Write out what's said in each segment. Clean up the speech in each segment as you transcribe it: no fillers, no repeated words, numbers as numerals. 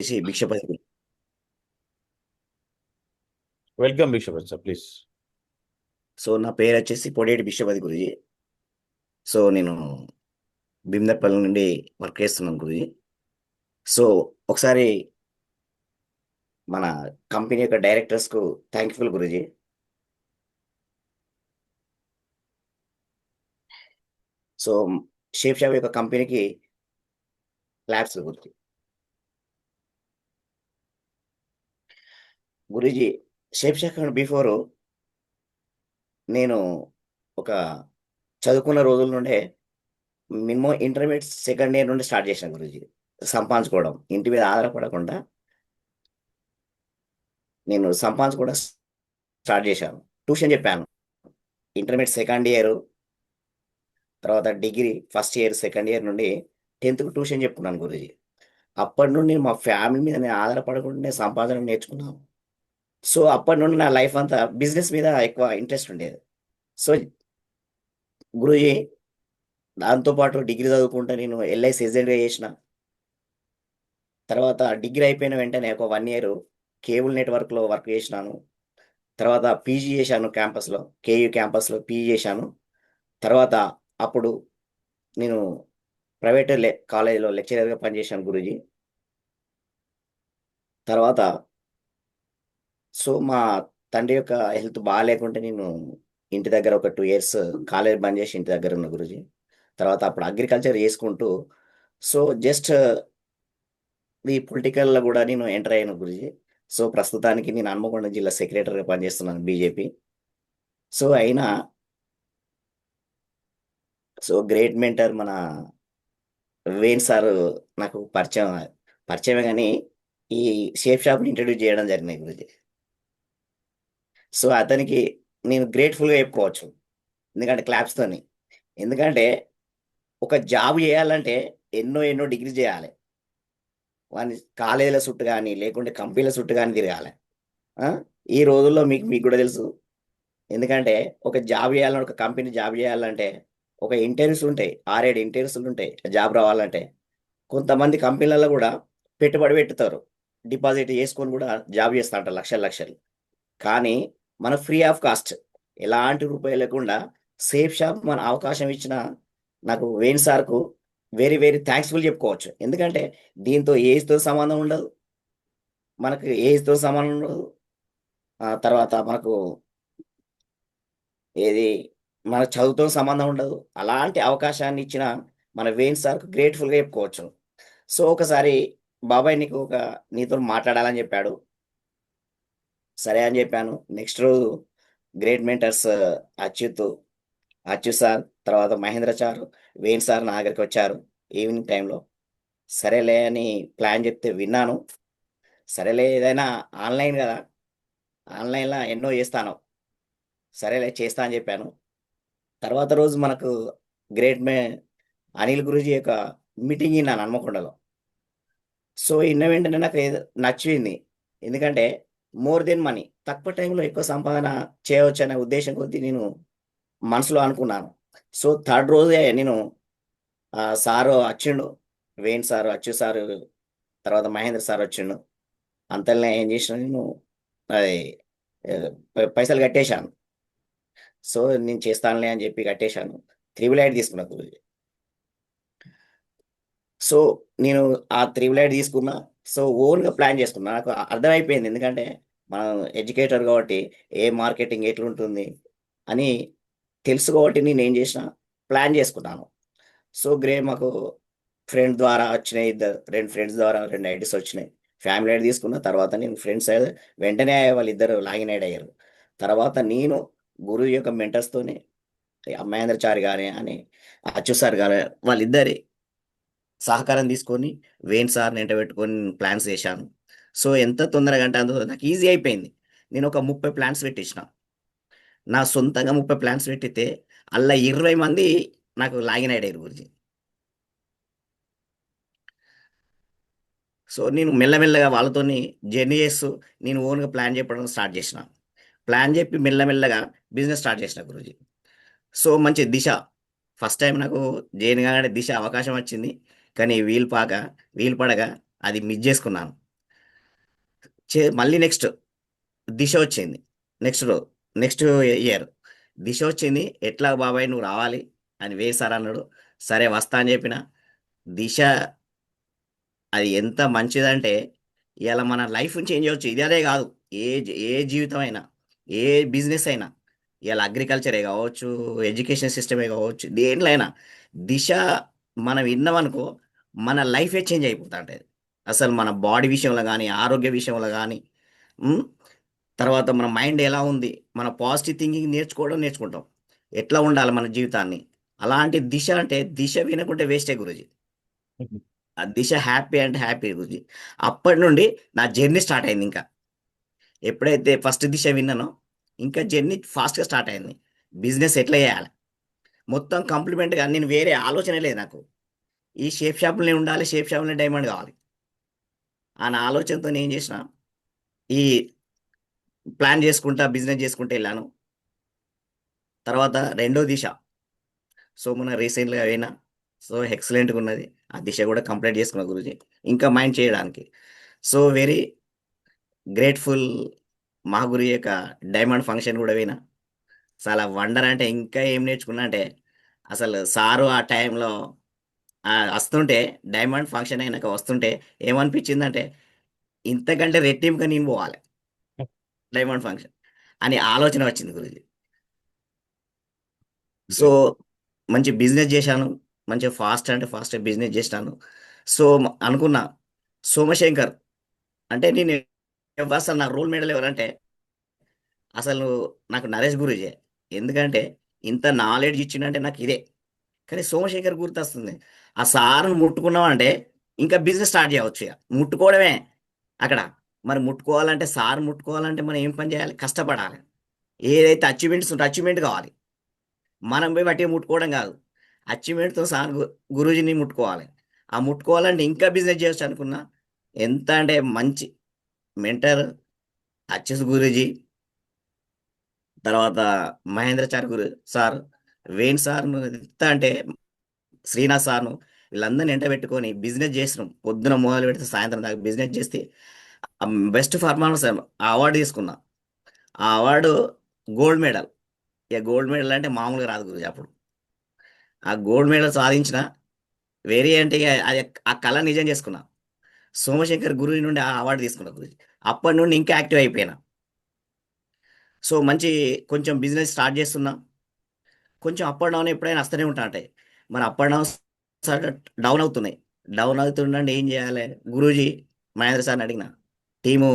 వచ్చేసి Bhikshapathi. Welcome Bhikshapathi sir, please. So నా పేరు వచ్చేసి పొడేటి భిక్షపతి గురుజీ. సో నేను భీమదర్పల్లి నుండి వర్క్ చేస్తున్నాను గురుజీ. సో ఒకసారి మన కంపెనీ యొక్క డైరెక్టర్స్కు thankful Guruji. So Shape Shop యొక్క కంపెనీకి claps Guruji. Guruji, Shape Shop before నేను ఒక చదువుకున్న రోజుల నుండే మినిమం ఇంటర్మీడియట్ సెకండ్ ఇయర్ నుండి స్టార్ట్ చేసిన గురుజీ. సంపాదించుకోవడం, ఇంటి మీద ఆధారపడకుండా నేను సంపాదించుకోవడం స్టార్ట్ చేశాను. ట్యూషన్ చెప్పాను. ఇంటర్మీడియట్ సెకండ్ ఇయర్, తర్వాత degree first year, second year నుండి 10th ట్యూషన్ చెప్పుకున్నాను గురుజీ. అప్పటి నుండి మా ఫ్యామిలీ మీద నేను ఆధారపడకుండా నేను సంపాదన నేర్చుకున్నాను. సో అప్పటి నుండి నా లైఫ్ అంతా బిజినెస్ మీద ఎక్కువ ఇంట్రెస్ట్ ఉండేది. సో గురుజీ, దాంతోపాటు డిగ్రీ చదువుకుంటే నేను ఎల్ఐసి ఏజెంట్గా చేసిన. తర్వాత డిగ్రీ అయిపోయిన వెంటనే ఒక 1 ఇయర్ కేబుల్ నెట్వర్క్లో వర్క్ చేసినాను. తర్వాత పీజీ చేశాను క్యాంపస్లో, కేయూ క్యాంపస్లో పీజీ చేశాను. తర్వాత అప్పుడు నేను ప్రైవేట్ కాలేజీలో లెక్చరర్గా పనిచేశాను గురూజీ. తర్వాత సో మా తండ్రి యొక్క హెల్త్ బాగాలేకుంటే నేను ఇంటి దగ్గర ఒక 2 ఇయర్స్ కాలేజ్ బంద్ చేసి ఇంటి దగ్గర ఉన్న గురూజీ. తర్వాత అప్పుడు అగ్రికల్చర్ చేసుకుంటూ సో జస్ట్ ఈ పొలిటికల్లో కూడా నేను ఎంటర్ అయ్యాను గురూజీ. సో ప్రస్తుతానికి నేను హన్మకొండ జిల్లా సెక్రటరీగా పనిచేస్తున్నాను బీజేపీ. సో అయినా సో గ్రేట్ మెంటర్ మన వేణ్ సార్ నాకు పరిచయమే కానీ ఈ షేప్ షాప్ని ఇంట్రడ్యూస్ చేయడం జరిగింది గురూజీ. సో అతనికి నేను గ్రేట్ఫుల్గా చెప్పుకోవచ్చు, ఎందుకంటే క్లాప్స్తోని. ఎందుకంటే ఒక జాబ్ చేయాలంటే ఎన్నో ఎన్నో డిగ్రీ చేయాలి, వాని కాలేజీల చుట్టూ కానీ లేకుంటే కంపెనీల చుట్టూ కానీ తిరగాలి. ఆ? ఈ రోజుల్లో మీకు మీకు కూడా తెలుసు. ఎందుకంటే ఒక జాబ్ చేయాలంటే, ఒక కంపెనీ జాబ్ చేయాలంటే ఒక ఇంటర్వ్యూస్ ఉంటాయి, 6-7 ఇంటర్వ్యూస్ ఉంటాయి జాబ్ రావాలంటే. కొంతమంది కంపెనీలలో కూడా పెట్టుబడి పెట్టుతారు, డిపాజిట్ చేసుకొని కూడా జాబ్ చేస్తా అంటారు లక్షలు లక్షలు. కానీ మన ఫ్రీ ఆఫ్ కాస్ట్, ఎలాంటి రూపాయలు లేకుండా సేఫ్ షాప్ మన అవకాశం ఇచ్చిన నాకు వేణు సార్కు వెరీ వెరీ థ్యాంక్స్ఫుల్ చెప్పుకోవచ్చు. ఎందుకంటే దీంతో ఏజ్తో సంబంధం ఉండదు, మనకు ఏజ్తో సంబంధం ఉండదు. తర్వాత మనకు ఏది మన చదువుతో సంబంధం ఉండదు. అలాంటి అవకాశాన్ని ఇచ్చిన మన వేణు సార్కు గ్రేట్ఫుల్గా చెప్పుకోవచ్చు. సో ఒకసారి బాబాయ్ నీతో మాట్లాడాలని చెప్పాడు. సరే అని చెప్పాను. నెక్స్ట్ రోజు గ్రేట్ మెంటర్స్ అచ్యుత్ సార్, తర్వాత మహేంద్ర సార్, వేణు సార్ నా దగ్గరికి వచ్చారు ఈవినింగ్ టైంలో. సరేలే అని ప్లాన్ చెప్తే విన్నాను. సరేలే, ఏదైనా ఆన్లైన్ కదా, ఆన్లైన్లో ఎన్నో చేస్తాను, సరేలే చేస్తా అని చెప్పాను. తర్వాత రోజు మనకు గ్రేట్ అనిల్ గురూజీ యొక్క మీటింగ్ విన్నాను హన్మకొండలో. సో ఇన్న వెంటనే నాకు నచ్చింది. ఎందుకంటే మోర్ దెన్ మనీ, తక్కువ టైంలో ఎక్కువ సంపాదన చేయవచ్చు అనే ఉద్దేశం కొద్దీ నేను మనసులో అనుకున్నాను. సో థర్డ్ రోజే నేను సారు వచ్చిండు, వేణు సారు, అచ్చు సారు, తర్వాత మహేంద్ర సార్ వచ్చిండు. అంతలోనే ఏం చేసిన నేను అది పైసలు కట్టేశాను. సో నేను చేస్తానులే అని చెప్పి కట్టేశాను. 3 తీసుకున్నా గురూజీ. సో నేను ఆ 3 తీసుకున్నా. సో ఓన్గా ప్లాన్ చేసుకున్నా, నాకు అర్థమైపోయింది. ఎందుకంటే మనం ఎడ్యుకేటర్ కాబట్టి ఏ మార్కెటింగ్ ఎట్లుంటుంది అని తెలుసు కాబట్టి నేను ఏం చేసిన ప్లాన్ చేసుకున్నాను. సో మాకు ఫ్రెండ్ ద్వారా వచ్చినాయి, 2 ఫ్రెండ్స్ ద్వారా 2 ఐడీస్ వచ్చినాయి. ఫ్యామిలీ ఐడి తీసుకున్న తర్వాత నేను ఫ్రెండ్స్ వెంటనే వాళ్ళిద్దరు లాగిన్ ఐడి అయ్యారు. తర్వాత నేను గురువు యొక్క మెంటర్స్తోనే మహేంద్రచారి గారి అని అచ్చు సార్ గారు వాళ్ళిద్దరి సహకారం తీసుకొని వేణు సార్ని ఎంట పెట్టుకొని ప్లాన్స్ చేశాను. సో ఎంత తొందరగా అంటే అంత నాకు ఈజీ అయిపోయింది. నేను ఒక 30 ప్లాన్స్ పెట్టించిన, నా సొంతంగా 30 ప్లాన్స్ పెట్టితే అలా 20 మంది నాకు లాగిన్ అయ్యారు గురించి. సో నేను మెల్లమెల్లగా వాళ్ళతోని జర్నీ చేస్తూ నేను ఓన్గా ప్లాన్ చెప్పడం స్టార్ట్ చేసిన. ప్లాన్ చెప్పి మెల్లమెల్లగా బిజినెస్ స్టార్ట్ చేసిన గురుజీ. సో మంచి దిశ, ఫస్ట్ టైం నాకు జైన్ కాగానే దిశ అవకాశం వచ్చింది. కానీ వీలు పడగా అది మిస్ చేసుకున్నాను. మళ్ళీ నెక్స్ట్ దిశ వచ్చింది. నెక్స్ట్ నెక్స్ట్ ఇయర్ దిశ వచ్చింది. ఎట్లా బాబాయ్ నువ్వు రావాలి అని వేసారు అన్నాడు. సరే వస్తా అని చెప్పిన. దిశ అది ఎంత మంచిదంటే ఇలా మన లైఫ్ చేంజ్ అవ్వచ్చు. ఇది అదే కాదు, ఏ జీవితం అయినా, ఏ బిజినెస్ అయినా, ఇలా అగ్రికల్చరే కావచ్చు, ఎడ్యుకేషన్ సిస్టమే కావచ్చు, దేంట్లో అయినా దిశ మనం విన్నామనుకో మన లైఫే చేంజ్ అయిపోతా ఉంటుంది. అసలు మన బాడీ విషయంలో కానీ, ఆరోగ్య విషయంలో కానీ, తర్వాత మన మైండ్ ఎలా ఉంది, మన పాజిటివ్ థింకింగ్ నేర్చుకుంటాం. ఎట్లా ఉండాలి మన జీవితాన్ని. అలాంటి దిశ అంటే దిశ వినకుంటే వేస్టే గురుజీ. ఆ దిశ హ్యాపీ అంటే హ్యాపీ గురించి. అప్పటి నుండి నా జర్నీ స్టార్ట్ అయింది. ఇంకా ఎప్పుడైతే ఫస్ట్ దిశ విన్నానో ఇంకా జర్నీ ఫాస్ట్గా స్టార్ట్ అయింది. బిజినెస్ ఎట్లా చేయాలి మొత్తం కంప్లిమెంట్గా, నేను వేరే ఆలోచన లేదు నాకు. ఈ షేప్ షాపులనే ఉండాలి, షేప్ షాపులనే డైమండ్ కావాలి అన్న ఆలోచనతో నేను ఏం చేసిన, ఈ ప్లాన్ చేసుకుంటా బిజినెస్ చేసుకుంటూ వెళ్ళాను. తర్వాత రెండో దిశ, సో మొన్న రీసెంట్గా అయినా, సో ఎక్సలెంట్గా ఉన్నది. ఆ దిశ కూడా కంప్లీట్ చేసుకున్న గురించి ఇంకా మైండ్ చేయడానికి. So very grateful. మా గురి యొక్క డైమండ్ ఫంక్షన్ కూడా పోయినా. చాలా వండర్ అంటే ఇంకా ఏం నేర్చుకున్నా అంటే, అసలు సారు ఆ టైంలో వస్తుంటే, డైమండ్ ఫంక్షన్ అయినాక వస్తుంటే ఏమనిపించిందంటే, ఇంతకంటే రెట్టింపుగా నేను పోవాలి డైమండ్ ఫంక్షన్ అని ఆలోచన వచ్చింది గురించి. So Great. మంచి బిజినెస్ చేశాను. మంచిగా ఫాస్ట్ అంటే ఫాస్ట్ బిజినెస్ చేసినాను. సో అనుకున్నా, సోమశేఖర్ అంటే నేను అసలు నా రోల్ మోడల్ ఎవరంటే అసలు నాకు నరేష్ గురూజీ. ఎందుకంటే ఇంత నాలెడ్జ్ ఇచ్చిండంటే నాకు ఇదే. కానీ సోమశేఖర్ గుర్తొస్తుంది. ఆ సార్ను ముట్టుకున్నామంటే ఇంకా బిజినెస్ స్టార్ట్ చేయవచ్చు ఇక. ముట్టుకోవడమే అక్కడ. మరి ముట్టుకోవాలంటే, సార్ ముట్టుకోవాలంటే మనం ఏం పని చేయాలి, కష్టపడాలి. ఏదైతే అచీవ్మెంట్స్ ఉంటే అచీవ్మెంట్ కావాలి. మనం పోయి వాటిని ముట్టుకోవడం కాదు. అచీవ్మెంట్తో సార్ గురూజీని ముట్టుకోవాలి. ఆ ముట్టుకోవాలంటే ఇంకా బిజినెస్ చేయొచ్చు అనుకున్నా. ఎంత అంటే మంచి మెంటర్ అచ్యుత్ గురూజీ, తర్వాత మహేంద్రచారి గురు సార్, వేణు సార్ను ఎంత అంటే శ్రీనాథ్ సార్ను, వీళ్ళందరినీ ఎంట పెట్టుకొని బిజినెస్ చేసినాం. పొద్దున మొదలు పెడితే సాయంత్రం దాకా బిజినెస్ చేస్తే బెస్ట్ పర్ఫార్మెన్స్ ఆ అవార్డు తీసుకున్నా. ఆ అవార్డు గోల్డ్ మెడల్. ఇక గోల్డ్ మెడల్ అంటే మామూలుగా రాదు గురించి. అప్పుడు ఆ గోల్డ్ మెడల్ సాధించిన వేరే అంటే ఇక అది ఆ కళ నిజం చేసుకున్నా. సోమశేఖర్ గురువు నుండి ఆ అవార్డు తీసుకున్నా గురించి. అప్పటి నుండి ఇంకా యాక్టివ్ అయిపోయినా. సో మంచి కొంచెం బిజినెస్ స్టార్ట్ చేస్తున్నా. కొంచెం అప్ అండ్ డౌన్ ఎప్పుడైనా వస్తూనే ఉంటా అంటే, మరి అప్ అండ్ డౌన్ డౌన్ అవుతున్నాయి. డౌన్ అవుతుండండి ఏం చేయాలి గురూజీ, మహేంద్ర సార్ని అడిగిన. టీము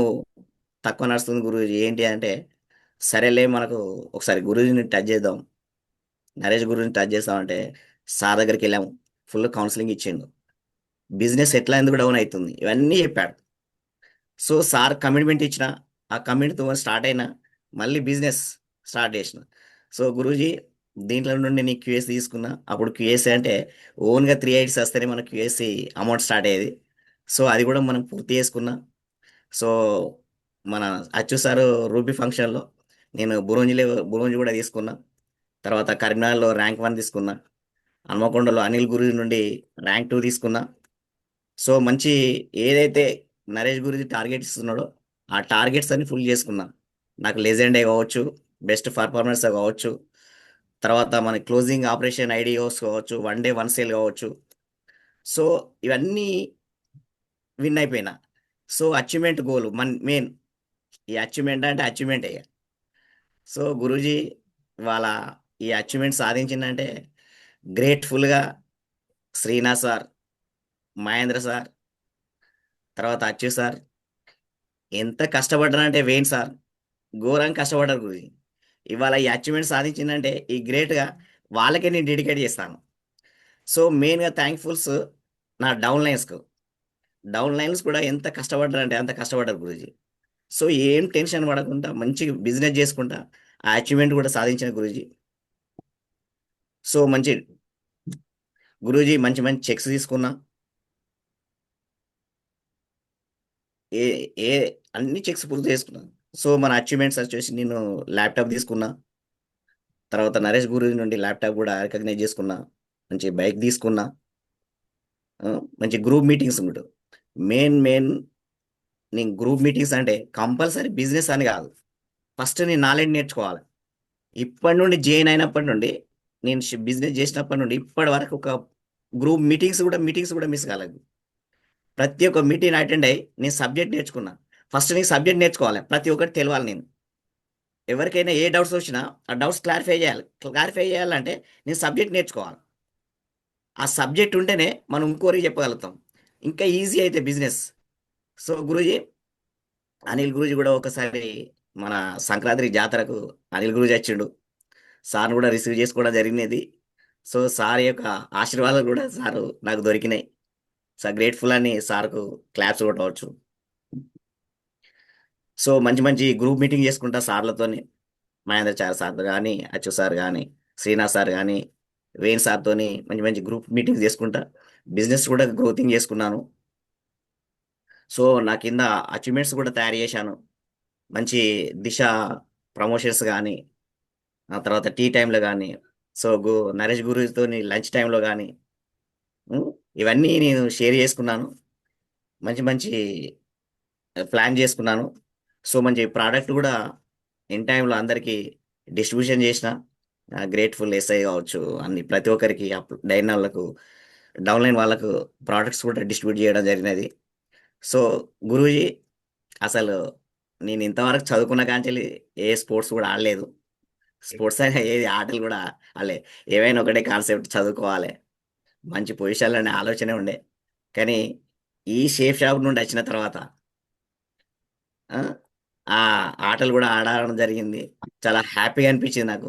తక్కువ నడుస్తుంది గురూజీ ఏంటి అంటే, సరేలే మనకు ఒకసారి గురూజీని టచ్ చేద్దాం, నరేష్ గురూజీని టచ్ చేస్తామంటే సార్ దగ్గరికి వెళ్ళాము. ఫుల్ కౌన్సిలింగ్ ఇచ్చిండు. బిజినెస్ ఎట్లా ఎందుకు డౌన్ అవుతుంది ఇవన్నీ చెప్పాడు. సో సార్ కమిట్మెంట్ ఇచ్చిన, ఆ కమిట్మెంట్తో స్టార్ట్ అయినా, మళ్ళీ బిజినెస్ స్టార్ట్ చేసిన. సో గురూజీ దీంట్లో నుండి నీ క్యూఎస్ తీసుకున్నా. అప్పుడు క్యూఎస్సీ అంటే ఓన్గా 3 ఐడ్స్ వస్తేనే మనకు క్యూఎస్సీ అమౌంట్ స్టార్ట్ అయ్యేది. సో అది కూడా మనం పూర్తి చేసుకున్నా. సో మన అచ్చు సారు రూబీ ఫంక్షన్లో నేను బురోంజి కూడా తీసుకున్నా. తర్వాత కరీంనగర్లో ర్యాంక్ 1 తీసుకున్నా. హన్మకొండలో అనిల్ గురు నుండి ర్యాంక్ 2 తీసుకున్నా. సో మంచి ఏదైతే నరేష్ గురించి టార్గెట్ ఇస్తున్నాడో ఆ టార్గెట్స్ అన్ని ఫుల్ చేసుకున్నా. నాకు లెజెండే కావచ్చు, బెస్ట్ పర్ఫార్మెన్స్ కావచ్చు, తర్వాత మన క్లోజింగ్ ఆపరేషన్ ఐడియోస్ కావచ్చు, 1 డే 1 సేల్ కావచ్చు. సో ఇవన్నీ విన్ అయిపోయినా. సో అచీవ్మెంట్ గోల్ మన మెయిన్. ఈ అచీవ్మెంట్ అంటే అచీవ్మెంట్ అయ్యా. సో గురూజీ వాళ్ళ ఈ అచీవ్మెంట్ సాధించిందంటే గ్రేట్ఫుల్గా శ్రీనాథ్ సార్, మహేంద్ర సార్, తర్వాత అచ్చు సార్ ఎంత కష్టపడ్డారంటే, వేణు సార్ ఘోరంగా కష్టపడ్డారు గురించి. ఇవాళ ఈ అచీవ్మెంట్ సాధించిందంటే ఈ గ్రేట్గా వాళ్ళకే నేను డెడికేట్ చేస్తాను. సో మెయిన్గా థ్యాంక్ఫుల్స్ నా డౌన్ లైన్స్ కూడా ఎంత కష్టపడ్డారంటే అంత కష్టపడ్డారు గురూజీ. సో ఏం టెన్షన్ పడకుండా మంచిగా బిజినెస్ చేసుకుంటా ఆ అచీవ్మెంట్ కూడా సాధించిన గురూజీ. సో మంచి గురూజీ మంచి మంచి చెక్స్ తీసుకున్నా. ఏ ఏ అన్ని చెక్స్ పూర్తి చేసుకున్నాను. సో మన అచీవ్మెంట్స్ వచ్చేసి నేను ల్యాప్టాప్ తీసుకున్నా. తర్వాత నరేష్ గురూజీ నుండి ల్యాప్టాప్ కూడా రికగ్నైజ్ చేసుకున్నా. మంచి బైక్ తీసుకున్నా. ఆ, మంచి గ్రూప్ మీటింగ్స్ ఉండడు. మెయిన్ నేను గ్రూప్ మీటింగ్స్ అంటే కంపల్సరీ బిజినెస్ అని కాదు. ఫస్ట్ నేను నాలెడ్జ్ నేర్చుకోవాలి. ఇప్పటి నుండి జాయిన్ అయినప్పటి నుండి, నేను బిజినెస్ చేసినప్పటి నుండి ఇప్పటి వరకు ఒక గ్రూప్ మీటింగ్స్ కూడా మిస్ కాలేదు. ప్రతి ఒక్క మీటింగ్ అటెండ్ అయ్యి నేను సబ్జెక్ట్ నేర్చుకున్నా. ఫస్ట్ నేను సబ్జెక్ట్ నేర్చుకోవాలి, ప్రతి ఒక్కటి తెలియాలి. నేను ఎవరికైనా ఏ డౌట్స్ వచ్చినా ఆ డౌట్స్ క్లారిఫై చేయాలంటే నేను సబ్జెక్ట్ నేర్చుకోవాలి. ఆ సబ్జెక్ట్ ఉంటేనే మనం ఇంకోరికి చెప్పగలుగుతాం, ఇంకా ఈజీ అయితే బిజినెస్. సో గురూజీ, అనిల్ గురూజీ కూడా ఒకసారి మన సంక్రాంతి జాతరకు అనిల్ గురూజీ వచ్చిండు. సార్ని కూడా రిసీవ్ చేసుకోవడం జరిగినది. సో సార్ యొక్క ఆశీర్వాదాలు కూడా సారు నాకు దొరికినాయి. సార్ గ్రేట్ఫుల్ అని సార్కు క్లాప్స్ కొట్టవచ్చు. సో మంచి మంచి గ్రూప్ మీటింగ్ చేసుకుంటా సార్లతోని, మహేంద్రచారి సార్ కానీ, అచ్చు సార్ కానీ, శ్రీనాథ్ సార్ కానీ, వేణు సార్తోని మంచి మంచి గ్రూప్ మీటింగ్స్ చేసుకుంటా బిజినెస్ కూడా గ్రోతింగ్ చేసుకున్నాను. సో నా కింద అచీవ్మెంట్స్ కూడా తయారు చేశాను. మంచి దిశ ప్రమోషన్స్ కానీ, ఆ తర్వాత టీ టైంలో కానీ, సో నరేష్ గురుతో లంచ్ టైంలో కానీ, ఇవన్నీ నేను షేర్ చేసుకున్నాను. మంచి మంచి ప్లాన్ చేసుకున్నాను. సో మంచి ప్రోడక్ట్ కూడా ఇన్ టైంలో అందరికీ డిస్ట్రిబ్యూషన్ చేసిన. గ్రేట్ఫుల్ ఎస్ఐ కావచ్చు, అన్ని ప్రతి ఒక్కరికి డైన్ వాళ్ళకు, డౌన్లైన్ వాళ్ళకు ప్రోడక్ట్స్ కూడా డిస్ట్రిబ్యూట్ చేయడం జరిగినది. సో గురూజీ, అసలు నేను ఇంతవరకు చదువుకున్న కాంచెల్లి ఏ స్పోర్ట్స్ కూడా ఆడలేదు. స్పోర్ట్స్ అయినా ఏది ఆటలు కూడా ఆడలే. ఏవైనా ఒకటే కాన్సెప్ట్, చదువుకోవాలి, మంచి పొజిషన్లో అనే ఆలోచనే ఉండే. కానీ ఈ షేప్ షాప్ నుండి వచ్చిన తర్వాత ఆ ఆ ఆటలు కూడా ఆడడం జరిగింది. చాలా హ్యాపీగా అనిపించింది నాకు.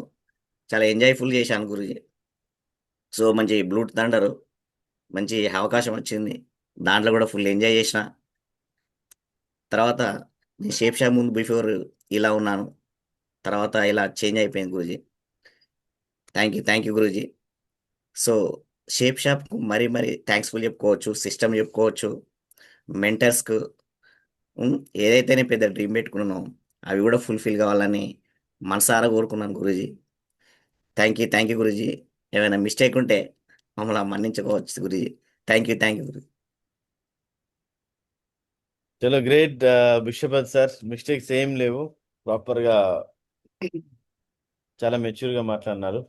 చాలా ఎంజాయ్ఫుల్ చేశాను గురూజీ. సో మంచి బ్లూ థండర్ మంచి అవకాశం వచ్చింది. దాంట్లో కూడా ఫుల్ ఎంజాయ్ చేసిన. తర్వాత నేను షేప్ షాప్ ముందు బిఫోర్ ఇలా ఉన్నాను, తర్వాత ఇలా చేంజ్ అయిపోయింది Guruji. Thank you Guruji. So shape షాప్కు మరీ మరీ థ్యాంక్స్ఫుల్ చెప్పుకోవచ్చు, సిస్టమ్ చెప్పుకోవచ్చు, మెంటర్స్కు. ఏదైతే నేను పెద్ద డ్రీమ్ పెట్టుకున్నానో అవి కూడా ఫుల్ఫిల్ కావాలని మనసారా కోరుకున్నాను గురూజీ. Thank you Guruji. ఏమైనా మిస్టేక్ ఉంటే మమ్మల్ని మన్నించుకోవచ్చు గురూజీ. Thank you Guruji. చలో గ్రేట్ విశ్వపత్ సార్, మిస్టేక్స్ ఏం లేవు. ప్రాపర్గా చాలా మెచ్యూర్గా మాట్లాడినారు.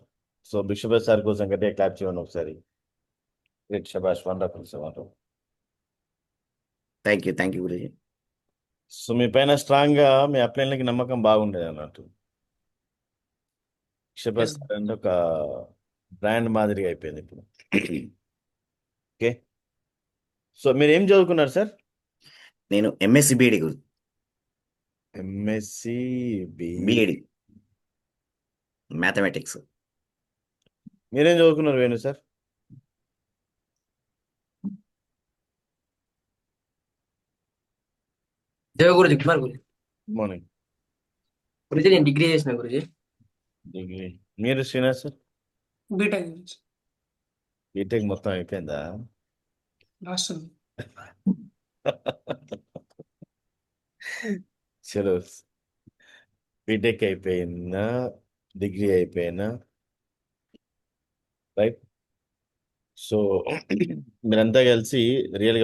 సో విశ్వపత్ సార్ కోసం గట్టిగా క్లాప్ చేయండి ఒకసారి. గ్రేట్, శబాష్, wonderful sir, wonderful. Thank you Guruji. So మీ పైన స్ట్రాంగ్గా మీ అప్లైన్లకి నమ్మకం బాగుండేది అన్నట్టు. విశ్వపత్ సార్ అంటే ఒక బ్రాండ్ మాదిరిగా అయిపోయింది ఇప్పుడు. ఓకే, సో మీరు ఏం చదువుకున్నారు సార్? నేను ఎంఎస్సి బీఈడి గురు ఎంఎస్సి బీఈడి మ్యాథమెటిక్స్. మీరేం చదువుకున్నారు వేణు సార్? దేవ గురుజీ, కుమార్ గురుజీ. మార్నింగ్. గురుజీ నేను డిగ్రీ చేసిన గురుజీ. డిగ్రీ. మీరు శ్రీనివాస్ సార్? బీటెక్ గురించి బీటెక్ మొత్తం అయిపోయిందా? లాస్ట్ ఉంది. చలో, బీటెక్ అయిపోయిందా, డిగ్రీ అయిపోయినా, రైట్? సో మీరంతా కలిసి రియల్గా